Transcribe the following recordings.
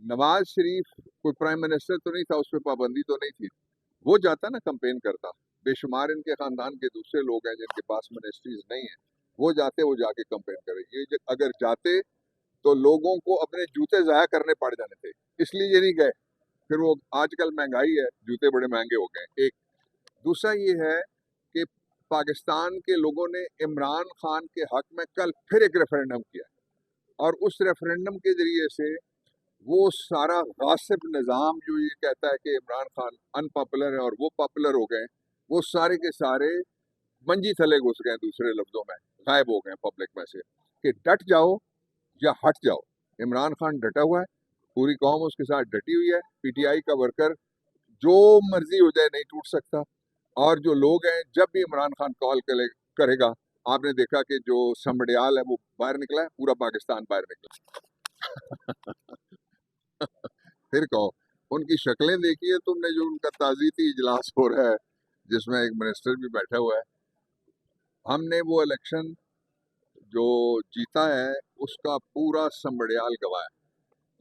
नवाज शरीफ कोई prime minister तो नहीं था, उस पर पाबंदी तो नहीं थी। वो जाता ना कंपेन करता। बेशुमार इनके खानदान के दूसरे लोग हैं जिनके पास मिनिस्ट्रीज नहीं है, वो जाके कंपेन करे। अगर जाते तो लोगों को अपने जूते ज़ाया करने पड़ जाने थे, इसलिए ये नहीं गए। फिर वो आजकल महंगाई है, जूते बड़े महंगे हो गए। एक दूसरा ये है कि पाकिस्तान के लोगों ने इमरान खान के हक में कल फिर एक रेफरेंडम किया, और उस रेफरेंडम के जरिए से वो सारा गासिब निज़ाम जो ये कहता है कि इमरान खान अनपॉपुलर है और वो पॉपुलर हो गए, वो सारे के सारे मंजी थले घुस गए। दूसरे लफ्ज़ों में गायब हो गए पब्लिक में से, कि डट जाओ या हट जाओ। इमरान खान डटा हुआ है, पूरी कौम उसके साथ डटी हुई है। पीटीआई का वर्कर जो मर्जी हो जाए नहीं टूट सकता। और जो लोग हैं, जब भी इमरान खान कॉल करेगा, आपने देखा कि जो समड़ियाल है वो बाहर निकला है, पूरा पाकिस्तान बाहर निकला। फिर कहो, उनकी शक्लें देखिए तुमने, जो उनका ताज़ीती इजलास हो रहा है जिसमें एक मिनिस्टर भी बैठा हुआ है। हमने वो इलेक्शन जो जीता है उसका पूरा समड़ियाल गवाया,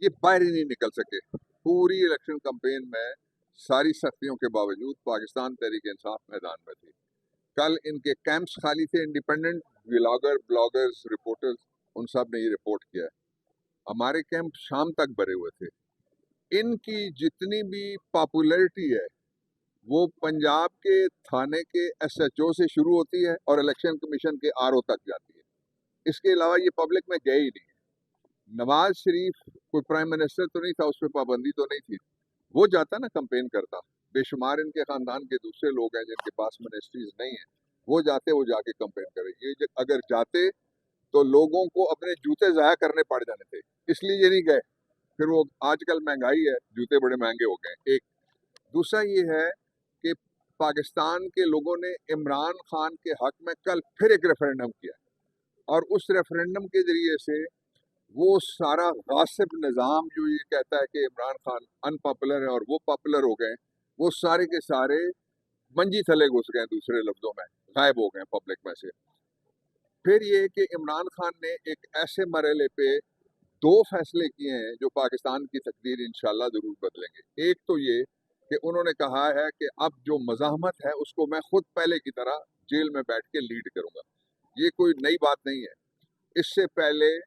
ये बाहर ही नहीं निकल सके। पूरी इलेक्शन कैंपेन में सारी सख्तियों के बावजूद पाकिस्तान तहरीक इंसाफ मैदान में थी। कल इनके कैंप्स खाली थे। इंडिपेंडेंट ब्लॉगर्स, रिपोर्टर्स, उन सब ने ये रिपोर्ट किया है। हमारे कैंप शाम तक भरे हुए थे। इनकी जितनी भी पॉपुलैरिटी है वो पंजाब के थाने के एसएचओ से शुरू होती है और इलेक्शन कमीशन के आरओ तक जाती है। इसके अलावा ये पब्लिक में गए ही नहीं। नवाज शरीफ कोई प्राइम मिनिस्टर तो नहीं था, उस पर पाबंदी तो नहीं थी। वो जाता ना कंपेन करता। बेशुमार इनके खानदान के दूसरे लोग हैं जिनके पास मिनिस्ट्रीज नहीं है, वो जाके कंपेन करे। अगर जाते तो लोगों को अपने जूते ज़ाया करने पड़ जाने थे, इसलिए ये नहीं गए। फिर वो आजकल महंगाई है, जूते बड़े महंगे हो गए। एक दूसरा ये है कि पाकिस्तान के लोगों ने इमरान खान के हक में कल फिर एक रेफरेंडम किया, और उस रेफरेंडम के जरिए से वो सारा गासिब निज़ाम जो ये कहता है कि इमरान खान अनपॉपुलर है और वो पॉपुलर हो गए, वो सारे के सारे मंजी थले घुस गए। दूसरे लफ्ज़ों में गायब हो गए पब्लिक में से। फिर ये कि इमरान खान ने एक ऐसे मरहले पे दो फैसले किए हैं जो पाकिस्तान की तकदीर इंशाल्लाह ज़रूर बदलेंगे। एक तो ये कि उन्होंने कहा है कि अब जो मज़ाहमत है उसको मैं खुद पहले की तरह जेल में बैठ के लीड करूंगा। ये कोई नई बात नहीं है। इससे पहले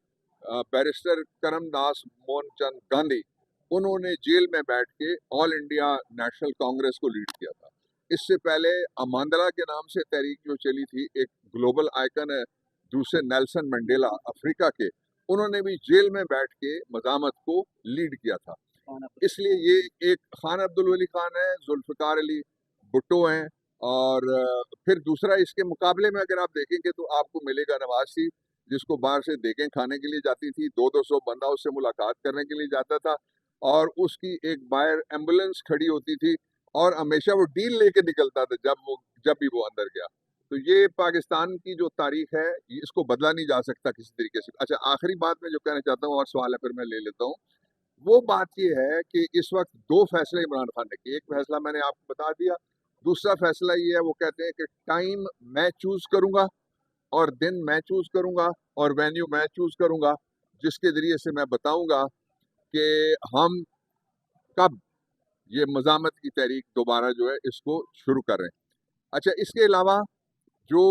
बैरिस्टर करमदास मोहनचंद गांधी, उन्होंने जेल में बैठ के ऑल इंडिया नेशनल कांग्रेस को लीड किया था। इससे पहले अमांदला के नाम से तहरीक जो चली थी, एक ग्लोबल आइकन है दूसरे नेल्सन मंडेला अफ्रीका के, उन्होंने भी जेल में बैठ के मज़ामत को लीड किया था। इसलिए ये एक खान अब्दुल वली खान है, जुल्फ़िकार अली भुट्टो हैं, और फिर दूसरा इसके मुकाबले में अगर आप देखेंगे तो आपको मिलेगा नवाज शरीफ, जिसको बाहर से देखें खाने के लिए जाती थी, 200 बंदा उससे मुलाकात करने के लिए जाता था, और उसकी एक बाहर एम्बुलेंस खड़ी होती थी, और हमेशा वो डील लेके निकलता था जब भी वो अंदर गया। तो ये पाकिस्तान की जो तारीख है, इसको बदला नहीं जा सकता किसी तरीके से। अच्छा, आखिरी बात मैं जो कहना चाहता हूँ, और सवाल है फिर मैं ले लेता हूँ। वो बात ये है कि इस वक्त दो फैसले इमरान खान ने किए। एक फैसला मैंने आपको बता दिया, दूसरा फैसला ये है, वो कहते हैं कि टाइम मैं चूज करूंगा, और दिन मैं चूज करूंगा, और वेन्यू मैं चूज करूंगा, जिसके जरिए से मैं बताऊंगा कि हम कब ये मज़ामत की तहरीक दोबारा जो है इसको शुरू कर रहे हैं। अच्छा, इसके अलावा जो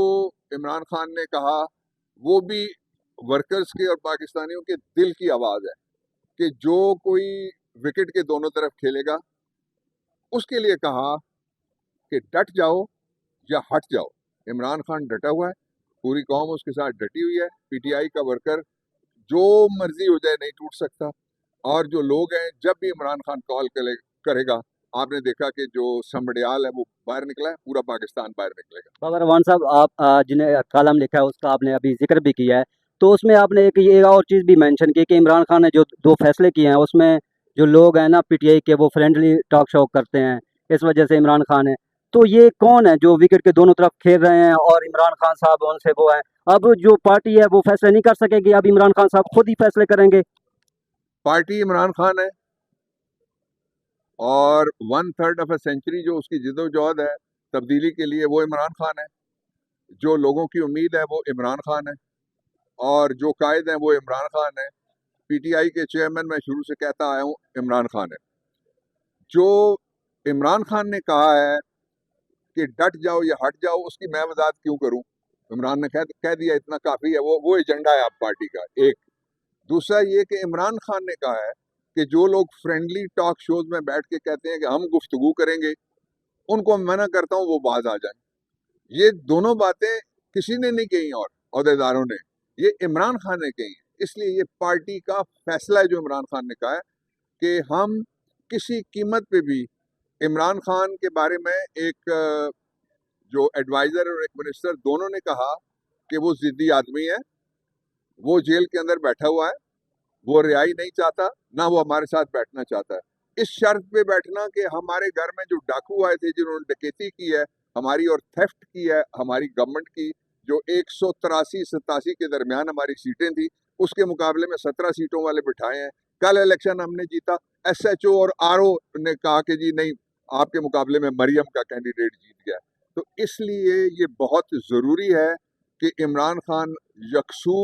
इमरान खान ने कहा, वो भी वर्कर्स के और पाकिस्तानियों के दिल की आवाज़ है कि जो कोई विकेट के दोनों तरफ खेलेगा, उसके लिए कहा कि डट जाओ या हट जाओ। इमरान खान डटा हुआ है, पूरी कौम उसके साथ डटी हुई है। पीटीआई का वर्कर जो मर्जी हो जाए नहीं टूट सकता। और जो लोग हैं, जब भी इमरान खान कॉल करेगा, आपने देखा कि जो समड़ियाल है वो बाहर निकला है, पूरा पाकिस्तान बाहर निकलेगा। बाबर रहमान साहब, आप जिन्हें कॉलम लिखा है उसका आपने अभी जिक्र भी किया है, तो उसमें आपने एक ये और चीज़ भी मेंशन की कि इमरान खान ने जो दो फैसले किए हैं उसमें जो लोग हैं ना पीटीआई के, वो फ्रेंडली टॉक शो करते हैं, इस वजह से इमरान खान है। तो ये कौन है जो विकेट के दोनों तरफ खेल रहे हैं और इमरान खान साहब उनसे वो है? अब जो पार्टी है वो फैसले नहीं कर सकेगी, अब इमरान खान साहब खुद ही फैसले करेंगे। पार्टी इमरान खान है, और 1/3 ऑफ अ सेंचुरी जो उसकी जिदोजहद है तब्दीली के लिए, वो इमरान खान है। जो लोगों की उम्मीद है वो इमरान खान है, और जो कायद हैं वो इमरान खान है। पी टी आई के चेयरमैन मैं शुरू से कहता आया हूँ इमरान खान है। जो इमरान खान ने कहा है कि डट जाओ या हट जाओ, उसकी मैं वजाहत क्यों करूं? इमरान ने कह दिया, इतना काफ़ी है। वो एजेंडा है आप पार्टी का। एक दूसरा ये कि इमरान खान ने कहा है कि जो लोग फ्रेंडली टॉक शोज में बैठ के कहते हैं कि हम गुफ्तगू करेंगे, उनको मैं मना करता हूं वो बाज आ जाए। ये दोनों बातें किसी ने नहीं कही और अहदेदारों ने, ये इमरान खान ने कही है। इसलिए ये पार्टी का फैसला है जो इमरान खान ने कहा है कि हम किसी कीमत पे भी इमरान खान के बारे में एक जो एडवाइजर और एक मिनिस्टर दोनों ने कहा कि वो जिद्दी आदमी है, वो जेल के अंदर बैठा हुआ है, वो रिहाई नहीं चाहता, ना वो हमारे साथ बैठना चाहता है। इस शर्त पे बैठना कि हमारे घर में जो डाकू आए थे जिन्होंने डकैती की है हमारी और थेफ्ट की है हमारी गवर्नमेंट की, जो 183-87 के दरमियान हमारी सीटें थी, उसके मुकाबले में 17 सीटों वाले बिठाए हैं। कल इलेक्शन हमने जीता, SHO और RO ने कहा कि जी नहीं, आपके मुकाबले में मरियम का कैंडिडेट जीत गया। तो इसलिए ये बहुत ज़रूरी है कि इमरान खान यकसू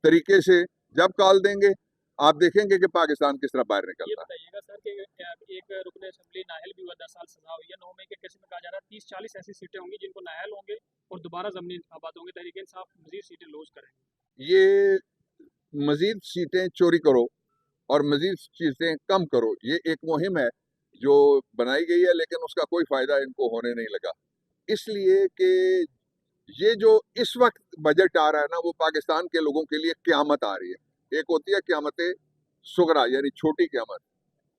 तरीके से जब कॉल देंगे, आप देखेंगे कि पाकिस्तान किस तरह बाहर ये निकलता है। बताइएगा सर कि एक रुकन असेंबली नाअहल भी हुआ, 10 साल सजा हुई है। 9 मई के केस में कहा जा रहा है 30-40 ऐसी सीटें होंगी जिनको नाअहल होंगे और दोबारा ज़मीनी इंतखाबात होंगे, तहरीक इंसाफ मजीद सीटें लूज करेंगे। ये मजीद सीटें चोरी करो और मजीद चीज़ें कम करो, ये एक मुहिम है जो बनाई गई है, लेकिन उसका कोई फ़ायदा इनको होने नहीं लगा। इसलिए कि ये जो इस वक्त बजट आ रहा है ना, वो पाकिस्तान के लोगों के लिए क़यामत आ रही है। एक होती है क़यामत सुगरा यानी छोटी क़यामत,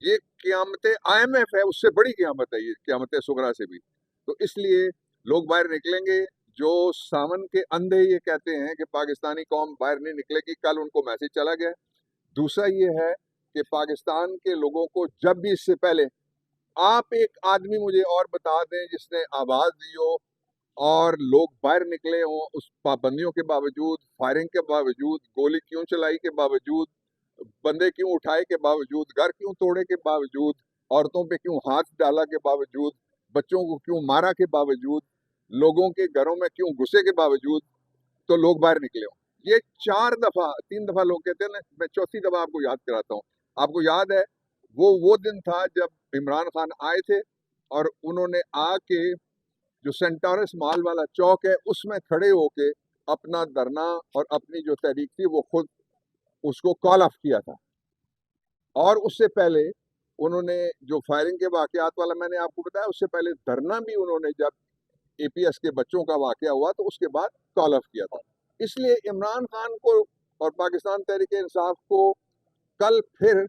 ये क़यामत IMF है, उससे बड़ी क़यामत है ये क़यामत सुगरा से भी। तो इसलिए लोग बाहर निकलेंगे। जो सावन के अंधे ये कहते हैं कि पाकिस्तानी कौम बाहर नहीं निकलेगी, कल उनको मैसेज चला गया। दूसरा ये है कि पाकिस्तान के लोगों को जब भी इससे पहले आप एक आदमी मुझे और बता दें जिसने आवाज़ दी हो और लोग बाहर निकले हों उस पाबंदियों के बावजूद, फायरिंग के बावजूद, गोली क्यों चलाई के बावजूद, बंदे क्यों उठाए के बावजूद, घर क्यों तोड़े के बावजूद, औरतों पे क्यों हाथ डाला के बावजूद, बच्चों को क्यों मारा के बावजूद, लोगों के घरों में क्यों घुसे के बावजूद, तो लोग बाहर निकले हों। ये 4 दफ़ा 3 दफ़ा लोग कहते हैं ना, मैं चौथी दफ़ा आपको याद कराता हूँ। आपको याद है वो दिन था जब इमरान खान आए थे और उन्होंने आके जो सेंटोरस माल वाला चौक है उसमें खड़े होके अपना धरना और अपनी जो तहरीक थी वो खुद उसको कॉल ऑफ किया था। और उससे पहले उन्होंने जो फायरिंग के वाकयात वाला मैंने आपको बताया, उससे पहले धरना भी उन्होंने जब APS के बच्चों का वाकया हुआ तो उसके बाद कॉल ऑफ किया था। इसलिए इमरान खान को और पाकिस्तान तहरीक इंसाफ को कल फिर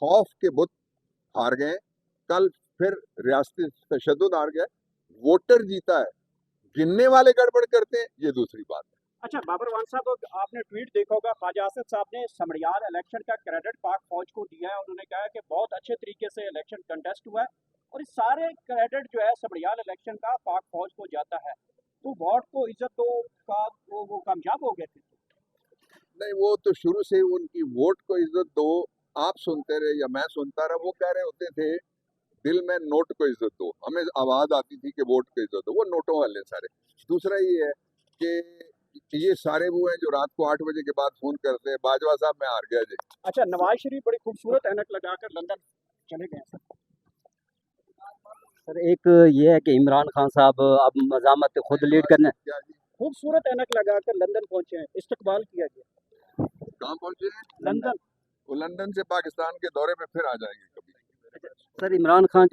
खौफ के बुत हार गए, कल फिर रियासती तशद्दुद हार गया। वोटर जीता है, गिनने वाले गड़बड़ करते हैं, ये दूसरी बात है। अच्छा बाबर वान साहब, आपने ट्वीट देखा होगा, ख्वाजा आसिफ साहब ने समड़ियाल इलेक्शन का क्रेडिट पाक फौज को दिया है। उन्होंने कहा है कि बहुत अच्छे तरीके से इलेक्शन कंटेस्ट हुआ है और इस सारे क्रेडिट जो है समड़ियाल इलेक्शन का पाक फौज को जाता है। तो वोट को इज्जत दो का वो कामयाब हो गए थे। नहीं, वो तो शुरू से उनकी वोट को इज्जत दो, आप सुनते रहे या मैं सुनता रहा, वो कह रहे होते थे दिल में नोट को इज्जत दो। हमें आवाज आती थी कि वोट को इज्जत दो, वो नोटों वाले सारे। दूसरा ये है कि ये सारे वो हैं जो रात को 8 बजे के बाद फोन करते हैं, बाजवा साहब मैं हार गया जी। अच्छा, नवाज शरीफ बड़ी खूबसूरत ऐनक लगाकर लंदन चले गए सर। सर एक ये है कि इमरान खान साहब अब मज़ामत खुद लीड करने, क्या जी, खूबसूरत ऐनक लगाकर लंदन पहुंचे हैं, इस्तकबाल किया गया कहाँ पहुंचे हैं? लंदन। वो लंदन से पाकिस्तान के दौरे पे फिर आ जाएंगे कभी। सर इमरान खान